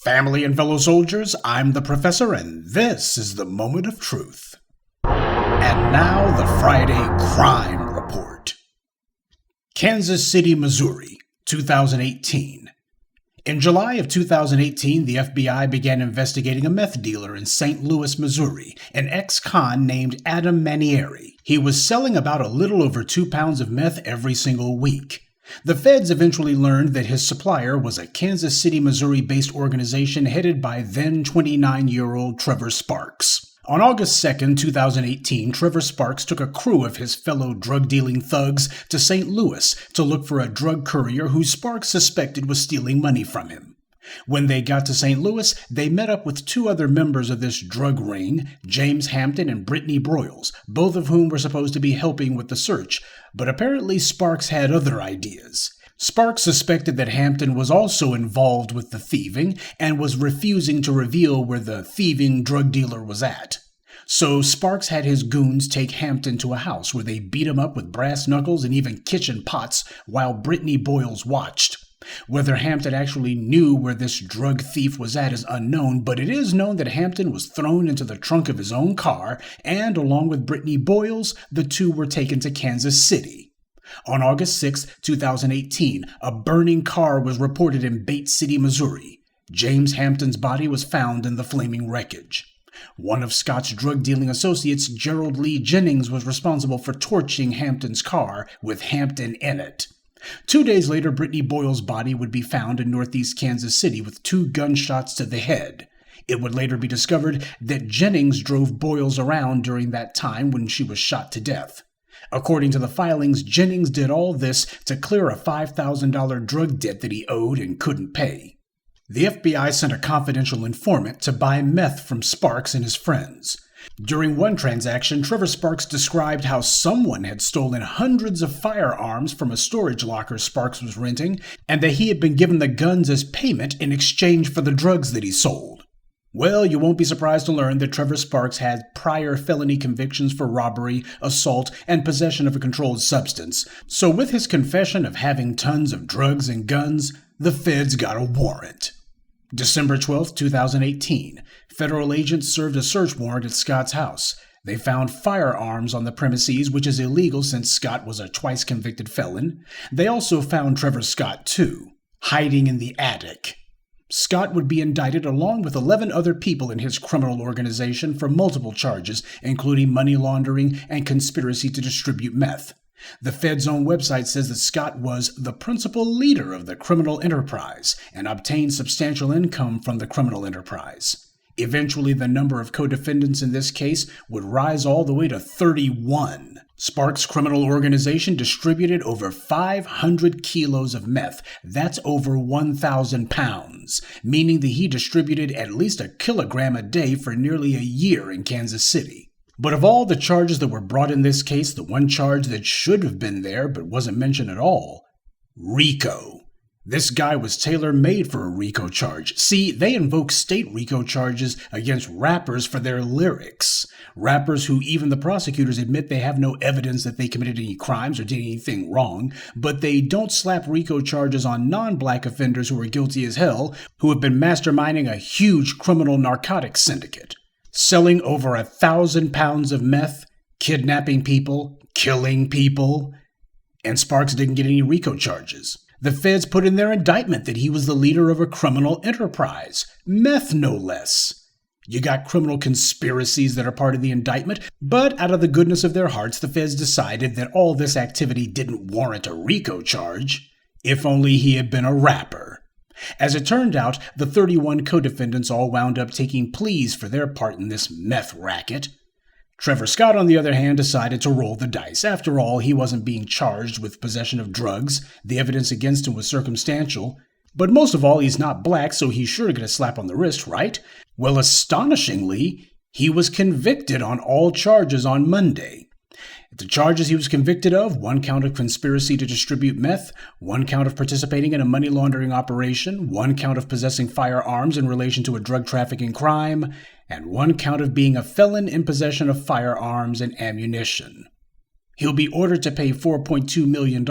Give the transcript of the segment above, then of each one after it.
Family and fellow soldiers, I'm the Professor, and this is the Moment of Truth. And now the Friday Crime Report. Kansas City, Missouri, 2018. In July of 2018, the FBI began investigating a meth dealer in St. Louis, Missouri, an ex-con named Adam Manieri. He was selling about a little over 2 pounds of meth every single week. The feds eventually learned that his supplier was a Kansas City, Missouri-based organization headed by then 29-year-old Trevor Sparks. On August 2, 2018, Trevor Sparks took a crew of his fellow drug-dealing thugs to St. Louis to look for a drug courier who Sparks suspected was stealing money from him. When they got to St. Louis, they met up with 2 other members of this drug ring, James Hampton and Brittany Broyles, both of whom were supposed to be helping with the search, but apparently Sparks had other ideas. Sparks suspected that Hampton was also involved with the thieving and was refusing to reveal where the thieving drug dealer was at. So Sparks had his goons take Hampton to a house where they beat him up with brass knuckles and even kitchen pots while Brittany Broyles watched. Whether Hampton actually knew where this drug thief was at is unknown, but it is known that Hampton was thrown into the trunk of his own car, and along with Brittany Broyles, the 2 were taken to Kansas City. On August 6, 2018, a burning car was reported in Bates City, Missouri. James Hampton's body was found in the flaming wreckage. One of Scott's drug-dealing associates, Gerald Lee Jennings, was responsible for torching Hampton's car with Hampton in it. 2 days later, Brittany Broyles' body would be found in northeast Kansas City with 2 gunshots to the head. It would later be discovered that Jennings drove Broyles around during that time when she was shot to death. According to the filings, Jennings did all this to clear a $5,000 drug debt that he owed and couldn't pay. The FBI sent a confidential informant to buy meth from Sparks and his friends. During one transaction, Trevor Sparks described how someone had stolen hundreds of firearms from a storage locker Sparks was renting, and that he had been given the guns as payment in exchange for the drugs that he sold. Well, you won't be surprised to learn that Trevor Sparks had prior felony convictions for robbery, assault, and possession of a controlled substance. So with his confession of having tons of drugs and guns, the feds got a warrant. December 12, 2018, federal agents served a search warrant at Scott's house. They found firearms on the premises, which is illegal since Scott was a twice convicted felon. They also found Trevor Scott, too, hiding in the attic. Scott would be indicted along with 11 other people in his criminal organization for multiple charges, including money laundering and conspiracy to distribute meth. The Fed's own website says that Scott was the principal leader of the criminal enterprise and obtained substantial income from the criminal enterprise. Eventually, the number of co-defendants in this case would rise all the way to 31. Sparks' criminal organization distributed over 500 kilos of meth. That's over 1,000 pounds, meaning that he distributed at least a kilogram a day for nearly a year in Kansas City. But of all the charges that were brought in this case, the one charge that should have been there but wasn't mentioned at all, RICO. This guy was tailor-made for a RICO charge. See, they invoke state RICO charges against rappers for their lyrics. Rappers who even the prosecutors admit they have no evidence that they committed any crimes or did anything wrong, but they don't slap RICO charges on non-black offenders who are guilty as hell, who have been masterminding a huge criminal narcotics syndicate. Selling over 1,000 pounds of meth, kidnapping people, killing people, and Sparks didn't get any RICO charges. The feds put in their indictment that he was the leader of a criminal enterprise, meth no less. You got criminal conspiracies that are part of the indictment, but out of the goodness of their hearts, the feds decided that all this activity didn't warrant a RICO charge, if only he had been a rapper. As it turned out, the 31 co-defendants all wound up taking pleas for their part in this meth racket. Trevor Scott, on the other hand, decided to roll the dice. After all, he wasn't being charged with possession of drugs. The evidence against him was circumstantial. But most of all, he's not black, so he's sure to get a slap on the wrist, right? Well, astonishingly, he was convicted on all charges on Monday. The charges he was convicted of: 1 count of conspiracy to distribute meth, 1 count of participating in a money laundering operation, 1 count of possessing firearms in relation to a drug trafficking crime, and 1 count of being a felon in possession of firearms and ammunition. He'll be ordered to pay $4.2 million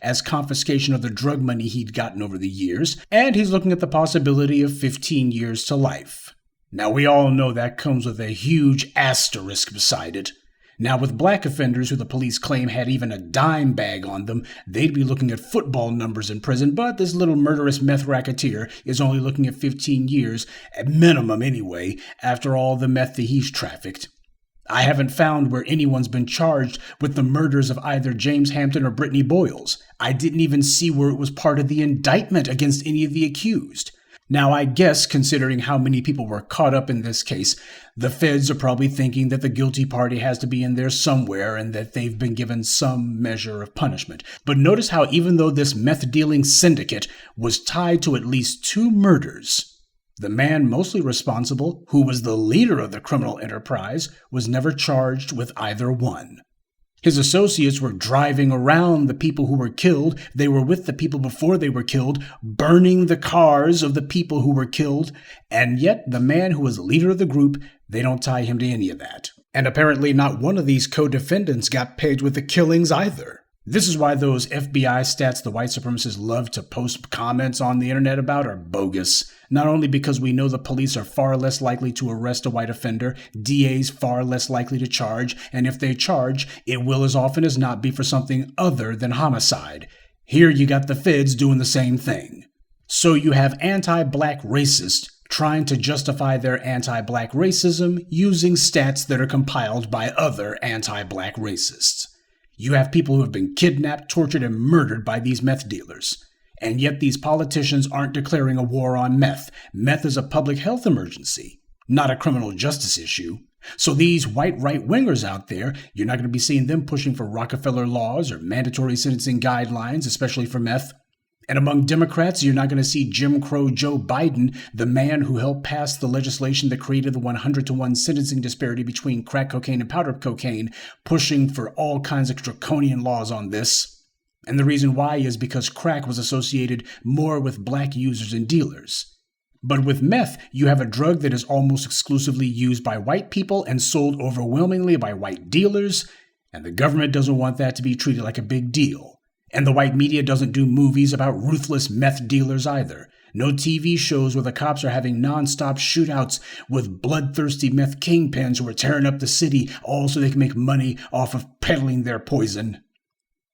as confiscation of the drug money he'd gotten over the years, and he's looking at the possibility of 15 years to life. Now, we all know that comes with a huge asterisk beside it. Now, with black offenders who the police claim had even a dime bag on them, they'd be looking at football numbers in prison, but this little murderous meth racketeer is only looking at 15 years, at minimum anyway, after all the meth that he's trafficked. I haven't found where anyone's been charged with the murders of either James Hampton or Brittany Boyles. I didn't even see where it was part of the indictment against any of the accused. Now, I guess, considering how many people were caught up in this case, the feds are probably thinking that the guilty party has to be in there somewhere and that they've been given some measure of punishment. But notice how even though this meth-dealing syndicate was tied to at least 2 murders, the man mostly responsible, who was the leader of the criminal enterprise, was never charged with either one. His associates were driving around the people who were killed. They were with the people before they were killed, burning the cars of the people who were killed. And yet the man who was leader of the group, they don't tie him to any of that. And apparently not one of these co-defendants got paid with the killings either. This is why those FBI stats the white supremacists love to post comments on the internet about are bogus. Not only because we know the police are far less likely to arrest a white offender, DAs far less likely to charge, and if they charge, it will as often as not be for something other than homicide. Here you got the feds doing the same thing. So you have anti-black racists trying to justify their anti-black racism using stats that are compiled by other anti-black racists. You have people who have been kidnapped, tortured, and murdered by these meth dealers. And yet these politicians aren't declaring a war on meth. Meth is a public health emergency, not a criminal justice issue. So these white right-wingers out there, you're not going to be seeing them pushing for Rockefeller laws or mandatory sentencing guidelines, especially for meth. And among Democrats, you're not going to see Jim Crow Joe Biden, the man who helped pass the legislation that created the 100-to-1 sentencing disparity between crack cocaine and powder cocaine, pushing for all kinds of draconian laws on this. And the reason why is because crack was associated more with black users and dealers. But with meth, you have a drug that is almost exclusively used by white people and sold overwhelmingly by white dealers, and the government doesn't want that to be treated like a big deal. And the white media doesn't do movies about ruthless meth dealers either. No TV shows where the cops are having non-stop shootouts with bloodthirsty meth kingpins who are tearing up the city, all so they can make money off of peddling their poison.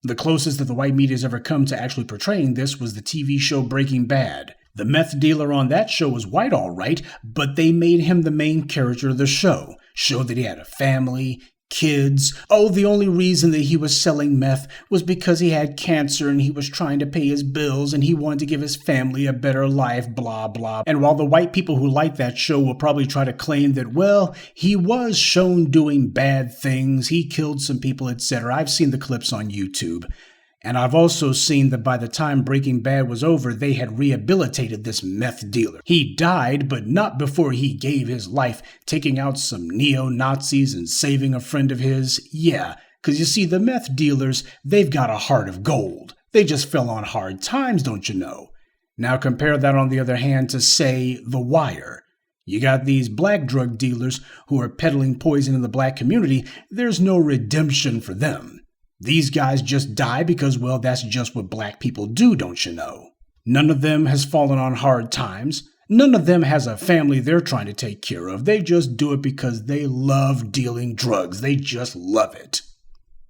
The closest that the white media has ever come to actually portraying this was the TV show Breaking Bad. The meth dealer on that show was white, all right, but they made him the main character of the show. Showed that he had a family, kids. Oh, the only reason that he was selling meth was because he had cancer and he was trying to pay his bills and he wanted to give his family a better life, blah, blah. And while the white people who like that show will probably try to claim that, well, he was shown doing bad things, he killed some people, etc. I've seen the clips on YouTube. And I've also seen that by the time Breaking Bad was over, they had rehabilitated this meth dealer. He died, but not before he gave his life, taking out some neo-Nazis and saving a friend of his. Yeah, because you see, the meth dealers, they've got a heart of gold. They just fell on hard times, don't you know? Now compare that, on the other hand, to, say, The Wire. You got these black drug dealers who are peddling poison in the black community. There's no redemption for them. These guys just die because, well, that's just what black people do, don't you know? None of them has fallen on hard times. None of them has a family they're trying to take care of. They just do it because they love dealing drugs. They just love it.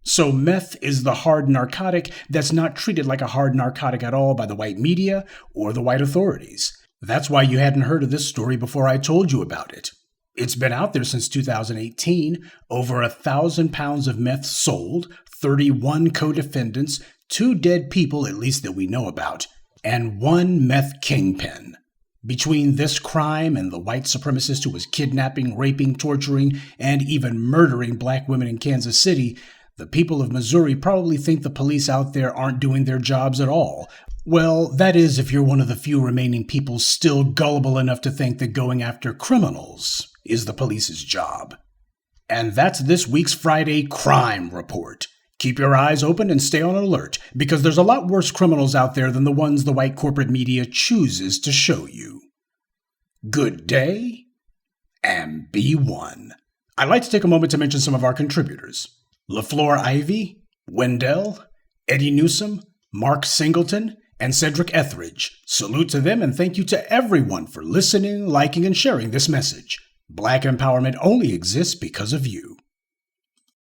So meth is the hard narcotic that's not treated like a hard narcotic at all by the white media or the white authorities. That's why you hadn't heard of this story before I told you about it. It's been out there since 2018. Over 1,000 pounds of meth sold, 31 co-defendants, 2 dead people, at least that we know about, and 1 meth kingpin. Between this crime and the white supremacist who was kidnapping, raping, torturing, and even murdering black women in Kansas City, the people of Missouri probably think the police out there aren't doing their jobs at all. Well, that is if you're one of the few remaining people still gullible enough to think that going after criminals is the police's job. And that's this week's Friday Crime Report. Keep your eyes open and stay on alert, because there's a lot worse criminals out there than the ones the white corporate media chooses to show you. Good day, and be one. I'd like to take a moment to mention some of our contributors. LaFleur Ivy, Wendell, Eddie Newsom, Mark Singleton, and Cedric Etheridge. Salute to them and thank you to everyone for listening, liking, and sharing this message. Black empowerment only exists because of you.